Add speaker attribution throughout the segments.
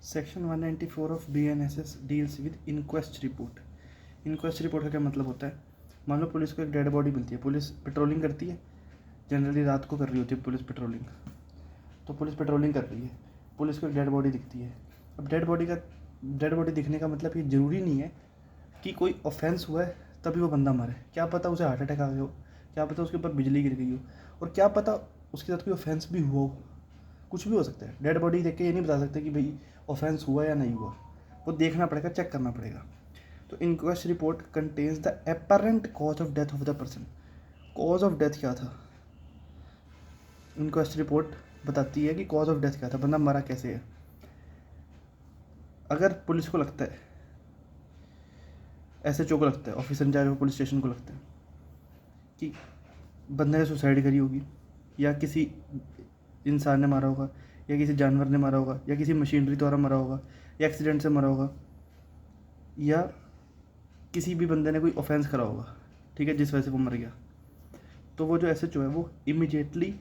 Speaker 1: Section 194 of BNSS deals with inquest report. Inquest report का क्या मतलब होता है? मान लो पुलिस को एक डेड बॉडी मिलती है, पुलिस पेट्रोलिंग करती है, जनरली रात को कर रही होती है पुलिस पेट्रोलिंग। तो पुलिस पेट्रोलिंग कर रही है, पुलिस को एक डेड बॉडी दिखती है। अब डेड बॉडी दिखने का मतलब ये ज़रूरी नहीं है कि कोई ऑफेंस हुआ है तभी वो बंदा मरे। क्या पता उसे हार्ट अटैक आ गया हो, क्या पता उसके ऊपर बिजली गिर गई हो, और क्या पता उसके साथ कोई ऑफेंस भी हुआ हो। कुछ भी हो सकता है। डेड बॉडी देख के ये नहीं बता सकते कि भाई ऑफेंस हुआ या नहीं हुआ, वो देखना पड़ेगा, चेक करना पड़ेगा। तो inquest report contains the apparent cause of death of the person. Cause of death क्या था? इंक्वेस्ट रिपोर्ट बताती है कि कॉज ऑफ डेथ क्या था, बंदा मरा कैसे है। अगर पुलिस को लगता है, SHO को लगता है, ऑफिसर इंचार्ज पुलिस स्टेशन को लगता है कि बंदे ने सुसाइड करी होगी, या किसी इंसान ने मारा होगा, या किसी जानवर ने मारा होगा, या किसी मशीनरी द्वारा मरा होगा, या एक्सीडेंट से मरा होगा, या किसी भी बंदे ने कोई ऑफेंस करा होगा, ठीक है, जिस वजह से वो मर गया, तो वो जो SHO है वो इमीडिएटली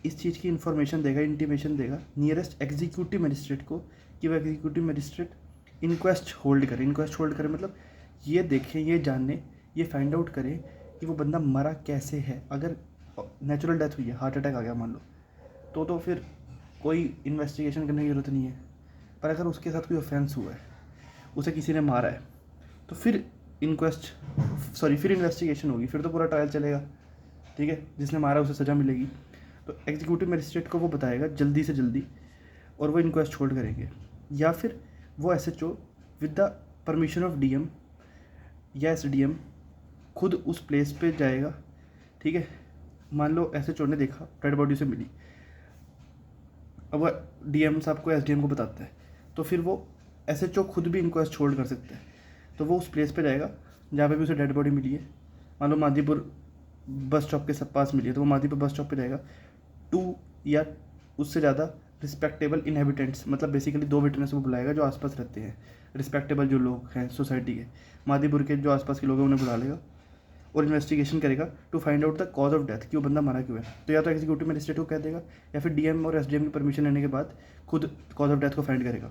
Speaker 1: इस चीज़ की इन्फॉर्मेशन देगा, इंटीमेशन देगा नियरेस्ट एग्जीक्यूटिव मजिस्ट्रेट को कि वह एग्जीक्यूटिव मजिस्ट्रेट इंक्वेस्ट होल्ड करे। इंक्वेस्ट होल्ड करे मतलब ये देखें, ये जाने, ये फाइंड आउट करें कि वो बंदा मरा कैसे है। अगर नेचुरल डेथ हुई है, हार्ट अटैक आ गया मान लो, तो फिर कोई इन्वेस्टिगेशन करने की ज़रूरत नहीं है। पर अगर उसके साथ कोई ऑफेंस हुआ है, उसे किसी ने मारा है, तो फिर फिर इन्वेस्टिगेशन होगी, फिर तो पूरा ट्रायल चलेगा, ठीक है, जिसने मारा उसे सज़ा मिलेगी। तो एग्जीक्यूटिव मजिस्ट्रेट को वो बताएगा जल्दी से जल्दी, और वो इंक्वेस्ट होल्ड करेंगे। या फिर वो SHO with the permission of DM या SDM खुद उस प्लेस पे जाएगा, ठीक है। मान लो SHO ने देखा डेड बॉडी से मिली, अब वो DM साहब को, SDM को बताता है, तो फिर वो SHO खुद भी इंक्वेस्ट होल्ड कर सकता है। तो वो उस प्लेस पे जाएगा जहाँ पे भी उसे डेड बॉडी मिली है। मान लो मादीपुर बस स्टॉप के पास मिली है, तो वो मादीपुर बस स्टॉप पे जाएगा। 2 या उससे ज़्यादा रिस्पेक्टेबल इनहेबिटेंट्स, मतलब बेसिकली 2 विटनेस वो बुलाएगा जो आसपास रहते हैं, रिस्पेक्टेबल जो लोग हैं सोसाइटी के, मादीपुर के जो आसपास के लोग हैं उन्हें बुला लेगा और इन्वेस्टिगेशन करेगा to find out the cause of death, कि वो बंदा मरा क्यों है। तो या तो एग्जीक्यूटिव मजिस्ट्रेट को कह देगा, या फिर DM और SDM की परमिशन लेने के बाद खुद कॉज ऑफ डेथ को फाइंड करेगा।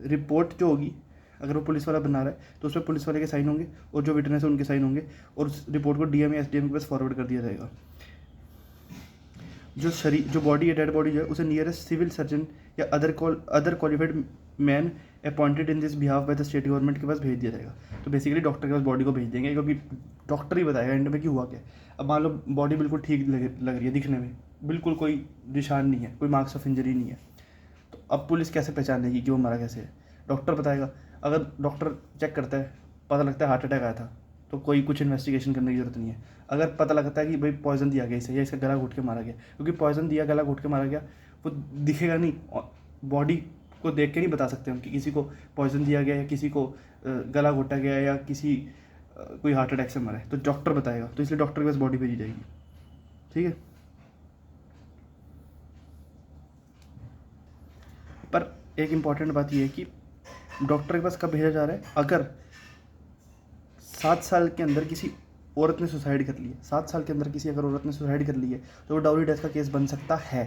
Speaker 1: रिपोर्ट जो होगी, अगर वो पुलिस वाला बना रहा है तो उसमें पुलिस वाले के साइन होंगे, और जो विटनेस है उनके साइन होंगे, और उस रिपोर्ट को DM या SDM के पास फॉरवर्ड कर दिया जाएगा। जो बॉडी है, डेड बॉडी जो है, उसे नियरेस्ट सिविल सर्जन या other qualified man appointed in this behalf by the state government के पास भेज दिया जाएगा। तो बेसिकली डॉक्टर के पास बॉडी को भेज देंगे, क्योंकि डॉक्टर ही बताएगा एंड में कि हुआ क्या। अब मान लो बॉडी बिल्कुल ठीक लग रही है दिखने में, बिल्कुल कोई निशान नहीं है, कोई मार्क्स ऑफ इंजरी नहीं है, तो अब पुलिस कैसे पहचानेगी कि वो मरा कैसे है? डॉक्टर बताएगा। अगर डॉक्टर चेक करता है, पता लगता है हार्ट अटैक आया था, तो कोई कुछ इन्वेस्टिगेशन करने की ज़रूरत नहीं है। अगर पता लगता है कि भाई पॉइजन दिया गया इसे, या इसका गला घोट के मारा गया, क्योंकि पॉइजन दिया, गला घोट के मारा गया, वो दिखेगा नहीं, बॉडी को देख के नहीं बता सकते हम कि किसी को पॉइजन दिया गया, या किसी को गला घोटा गया, या किसी कोई हार्ट अटैक से मरा है, तो डॉक्टर बताएगा। तो इसलिए डॉक्टर के पास बॉडी भेजी जाएगी, ठीक है। पर एक इम्पॉर्टेंट बात यह है कि डॉक्टर के पास कब भेजा जा रहा है? अगर 7 साल के अंदर किसी औरत ने सुसाइड कर ली है, 7 साल के अंदर किसी अगर औरत ने सुसाइड कर ली है, तो वो डाउरी डेथ का केस बन सकता है,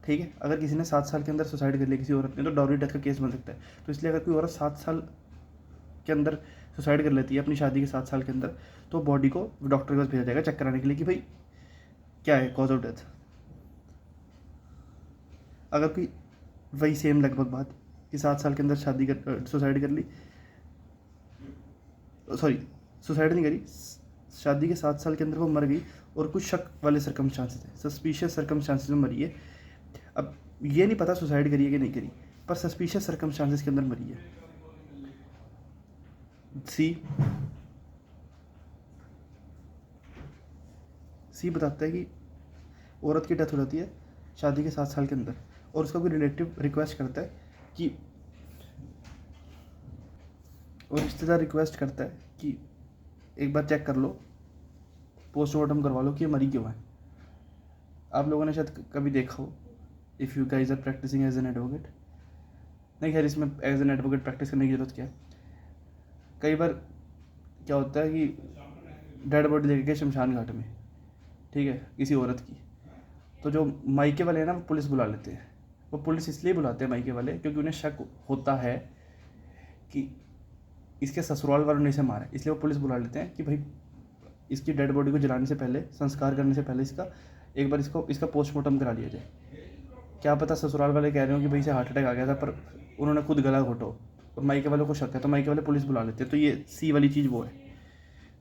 Speaker 1: ठीक है। अगर किसी ने 7 साल के अंदर सुसाइड कर लिया किसी औरत ने, तो डाउरी डेथ का केस बन सकता है। तो इसलिए अगर कोई औरत 7 साल के अंदर सुसाइड कर लेती है अपनी शादी के 7 साल के अंदर, तो बॉडी को डॉक्टर के पास भेजा जाएगा चेक कराने के लिए कि भाई क्या है कॉज ऑफ डेथ। अगर कोई वही सेम लगभग बात कि 7 साल के अंदर सुसाइड कर ली, सॉरी सुसाइड नहीं करी, शादी के 7 साल के अंदर वो मर गई, और कुछ शक वाले सर्कमस्टांसेस है, सस्पिशियस सर्कमस्टांसेस में मरी है। अब ये नहीं पता सुसाइड करी है कि नहीं करी, पर सस्पिशियस सर्कमस्टांसेस के अंदर मरी है। सी बताता है कि औरत की डेथ हो जाती है शादी के 7 साल के अंदर, और उसका कोई रिलेटिव रिक्वेस्ट करता है कि, और रिश्तेदार रिक्वेस्ट करता है कि एक बार चेक कर लो, पोस्टमार्टम करवा लो कि ये मरी क्यों है। आप लोगों ने शायद कभी देखा हो, if you guys are practising as an advocate, नहीं खैर इसमें एज एन एडवोकेट प्रैक्टिस करने की ज़रूरत क्या है। कई बार क्या होता है कि डेड बॉडी लेके गए शमशान घाट में, ठीक है, किसी औरत की, तो जो मायके वाले हैं ना, पुलिस बुला लेते हैं, वो पुलिस इसलिए बुलाते हैं मायके वाले क्योंकि उन्हें शक होता है कि इसके ससुराल वालों ने इसे मारा है, इसलिए वो पुलिस बुला लेते हैं कि भाई इसकी डेड बॉडी को जलाने से पहले, संस्कार करने से पहले एक बार इसका पोस्टमार्टम करा लिया जाए। क्या पता ससुराल वाले कह रहे हो कि भाई इसे हार्ट अटैक आ गया था, पर उन्होंने खुद गला घोटो और मायके वालों को शक है तो मायके वाले पुलिस बुला लेते हैं। तो ये सी वाली चीज़ वो है।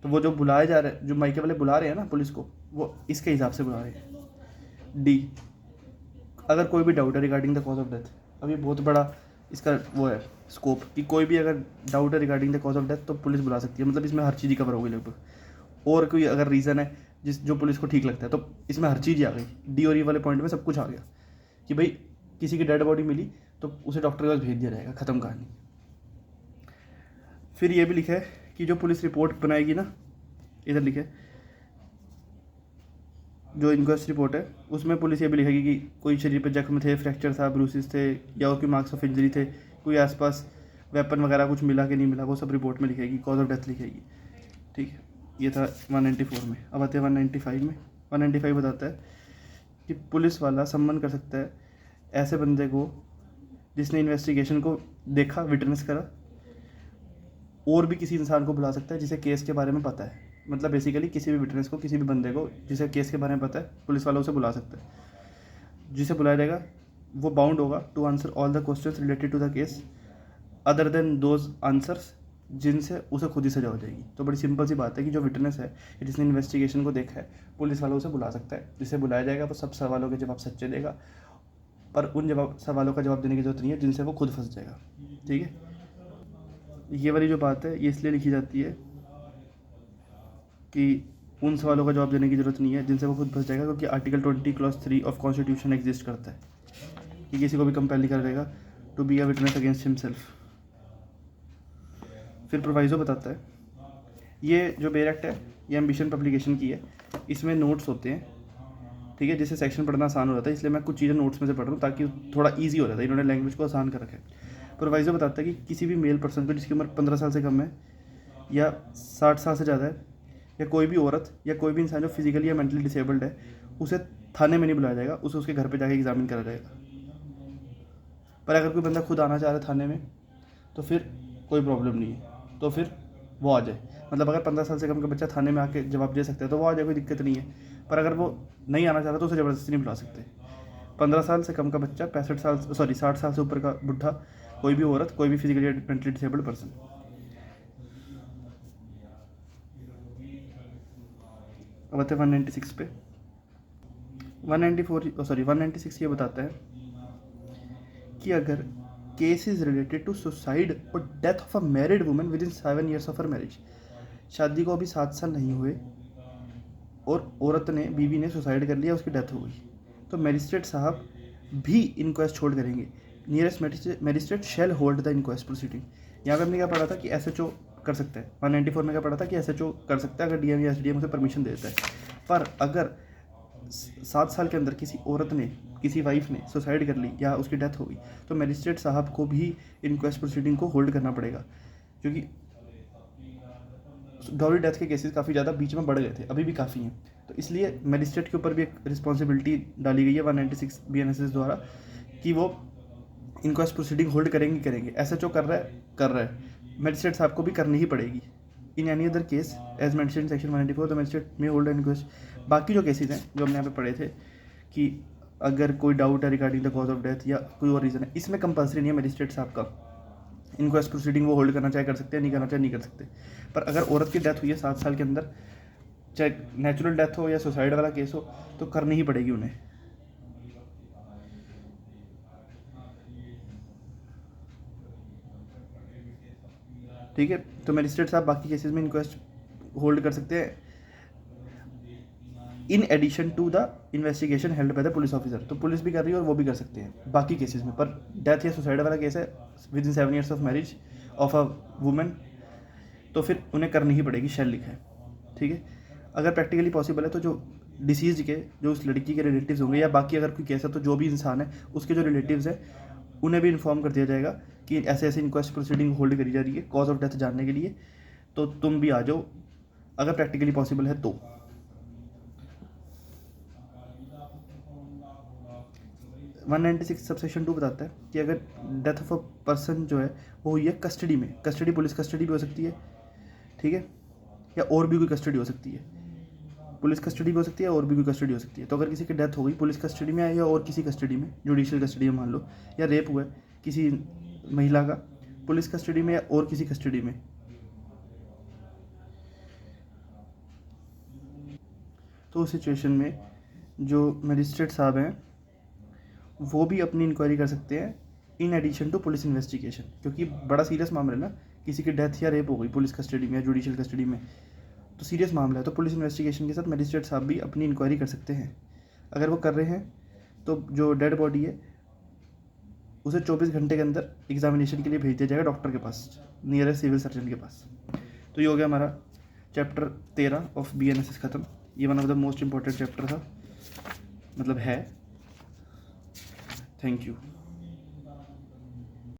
Speaker 1: तो वो जो बुलाए जा रहे हैं, जो मायके वाले बुला रहे हैं ना पुलिस को, वो इसके हिसाब से बुला रहे हैं। डी, अगर कोई भी डाउट है regarding the cause of death, अभी बहुत बड़ा इसका वो है स्कोप कि कोई भी अगर डाउट है regarding the cause of death तो पुलिस बुला सकती है। मतलब इसमें हर चीज़ ही कवर होगी लगभग। और कोई अगर रीज़न है जो पुलिस को ठीक लगता है तो इसमें हर चीज़ ही आ गई। डी और ई वाले पॉइंट में सब कुछ आ गया कि भाई किसी की डेड बॉडी मिली तो उसे डॉक्टर के पास भेज दिया जाएगा, ख़त्म कहानी। फिर ये भी लिखा है कि जो पुलिस रिपोर्ट बनाएगी ना, इधर लिखा है जो इंक्वेस्ट रिपोर्ट है उसमें पुलिस ये भी लिखेगी कि कोई शरीर पे जख्म थे, फ्रैक्चर था, ब्रूसेस थे या और कोई मार्क्स ऑफ इंजरी थे, कोई आसपास वेपन वगैरह कुछ मिला कि नहीं मिला, वो सब रिपोर्ट में लिखेगी, कॉज ऑफ डेथ लिखेगी। ठीक है, ये था 194 में। अब आते हैं 195 में। 195 बताता है कि पुलिस वाला सम्मन कर सकता है ऐसे बंदे को जिसने इन्वेस्टिगेशन को देखा, विटनेस करा, और भी किसी इंसान को बुला सकता है जिसे केस के बारे में पता है। मतलब बेसिकली किसी भी विटनेस को, किसी भी बंदे को जिसे केस के बारे में पता है, पुलिस वाला उसे बुला सकता है। जिसे बुलाया जाएगा वो बाउंड होगा to answer all the questions related to the case other than those answers जिनसे उसे खुद ही सजा हो जाएगी। तो बड़ी सिंपल सी बात है कि जो विटनेस है, जिसने इन्वेस्टिगेशन को देखा है, पुलिस वाला उसे बुला सकता है। जिसे बुलाया जाएगा वो सब सवालों के जवाब सच्चे देगा, पर उन सवालों का जवाब देने की जरूरत नहीं है जिनसे वो खुद फंस जाएगा। ठीक है, ये वाली जो बात है ये इसलिए लिखी जाती है कि उन सवालों का जवाब देने की ज़रूरत नहीं है जिनसे वो खुद फंस जाएगा, क्योंकि article 20 clause 3 of constitution exist करता है कि किसी को भी कंपेल नहीं कर देगा to be a witness against himself. फिर प्रोवाइजो बताता है, ये जो बेयर एक्ट है ये एम्बिशन पब्लिकेशन की है, इसमें नोट्स होते हैं। ठीक है, जिससे सेक्शन पढ़ना आसान हो जाता है, इसलिए मैं कुछ चीज़ें नोट्स में से पढ़ रहा हूँ ताकि थोड़ा ईजी हो जाता है। इन्होंने लैंग्वेज को आसान कर रखा है। प्रोवाइजो बताता है कि किसी भी मेल पर्सन को जिसकी उम्र 15 साल से कम है या 60 साल से ज़्यादा है, या कोई भी औरत या कोई भी इंसान जो फिजिकली या मेंटली डिसेबल्ड है, उसे थाने में नहीं बुलाया जाएगा, उसे उसके घर पे जाके एग्जामिन करा जाएगा। पर अगर कोई बंदा खुद आना चाह रहा है थाने में तो फिर कोई प्रॉब्लम नहीं है, तो फिर वो आ जाए। मतलब अगर 15 साल से कम का बच्चा थाने में आके जवाब दे सकता है तो वो आ जाए, कोई दिक्कत नहीं है। पर अगर वो नहीं आना चाहता तो उसे ज़बरदस्ती नहीं बुला सकते। 15 साल से कम का बच्चा, 60 साल से ऊपर का बुढ़ा, कोई भी औरत, कोई भी फिजिकली या मेंटली डिसेबल्ड पर्सन। अब आते हैं 196 पे। 196 ये बताता है कि अगर case is related to suicide और death of a married women within 7 years of her marriage, शादी को अभी 7 साल नहीं हुए और औरत ने, बीवी ने सुसाइड कर लिया, उसकी डेथ हो गई, तो मैजिस्ट्रेट साहब भी इंक्वेस्ट होल्ड करेंगे। Nearest magistrate shell hold the inquest proceeding. यहाँ पे हमने क्या पढ़ा था कि SHO कर सकता है। 194 में क्या पढ़ा था कि SHO कर सकता है अगर DM या SDM उसे परमिशन दे देता है। पर अगर 7 साल के अंदर किसी औरत ने, किसी वाइफ ने सुसाइड कर ली या उसकी डेथ हो गई, तो मैजिस्ट्रेट साहब को भी इंक्वेस्ट प्रोसीडिंग को होल्ड करना पड़ेगा, क्योंकि डॉरी डेथ के केसेस काफ़ी ज़्यादा बीच में बढ़ गए थे, अभी भी काफ़ी हैं। तो इसलिए मैजिस्ट्रेट के ऊपर भी एक रिस्पॉन्सिबिलिटी डाली गई है 196 BNSS द्वारा कि वो इंक्वेस्ट प्रोसीडिंग होल्ड करेंगे। SHO कर रहा है, मैजिस्ट्रेट साहब को भी करनी ही पड़ेगी। In any other case as mention section 194 the magistrate में होल्ड इंक्वेस्ट। बाकी जो केसेस हैं जो हमने यहाँ पे पढ़े थे कि अगर कोई डाउट है regarding the cause of death या कोई और रीज़न है, इसमें कंपल्सरी नहीं है मैजिस्ट्रेट साहब का इंक्वेस्ट प्रोसीडिंग वो होल्ड करना चाहे कर सकते हैं, नहीं करना चाहे नहीं कर सकते। पर अगर औरत की डेथ हुई है 7 साल के अंदर, चाहे नेचुरल डेथ हो या सुसाइड वाला केस हो, तो करनी ही पड़ेगी उन्हें। ठीक है, तो मैजिस्ट्रेट साहब बाकी केसेस में इंक्वेस्ट होल्ड कर सकते हैं in addition to the investigation held by the police officer. तो पुलिस भी कर रही है और वो भी कर सकते हैं बाकी केसेस में। पर डेथ या सुसाइड वाला केस है with in 7 years of marriage of a women, तो फिर उन्हें करनी ही पड़ेगी, शेल लिखा है। ठीक है, अगर प्रैक्टिकली पॉसिबल है तो जो डिसीज के, जो उस लड़की के रिलेटिव्स होंगे या बाकी अगर कोई केस है तो जो भी इंसान है उसके जो रिलेटिव्स हैं उन्हें भी इन्फॉर्म कर दिया जाएगा कि ऐसे ऐसे इंक्वेस्ट प्रोसीडिंग होल्ड करी जा रही है कॉज ऑफ डेथ जानने के लिए, तो तुम भी आ जाओ अगर प्रैक्टिकली पॉसिबल है तो। 196 सबसेक्शन 2 बताता है कि अगर डेथ ऑफ अ पर्सन जो है वो हुई है कस्टडी में, कस्टडी पुलिस कस्टडी भी हो सकती है, ठीक है, या और भी कोई कस्टडी हो सकती है, पुलिस कस्टडी भी हो सकती है और भी कोई कस्टडी हो सकती है। तो अगर किसी की डेथ हो गई पुलिस कस्टडी में या और किसी कस्टडी में, जुडिशियल कस्टडी में मान लो, या रेप हुआ है किसी महिला का पुलिस कस्टडी में या और किसी कस्टडी में, तो उस सिचुएशन में जो मजिस्ट्रेट साहब हैं वो भी अपनी इंक्वायरी कर सकते हैं in addition to police investigation, क्योंकि बड़ा सीरियस मामला है ना, किसी की डेथ या रेप हो गई पुलिस कस्टडी में या जुडिशियल कस्टडी में, तो सीरियस मामला है। तो पुलिस इन्वेस्टिगेशन के साथ मजिस्ट्रेट साहब भी अपनी इंक्वायरी कर सकते हैं। अगर वो कर रहे हैं तो जो डेड बॉडी है उसे 24 घंटे के अंदर एग्जामिनेशन के लिए भेज दिया जाएगा डॉक्टर के पास, नियरेस्ट सिविल सर्जन के पास। तो ये हो गया हमारा चैप्टर 13 ऑफ BNSS ख़त्म। ये one of the most important chapter था, मतलब है। Thank you.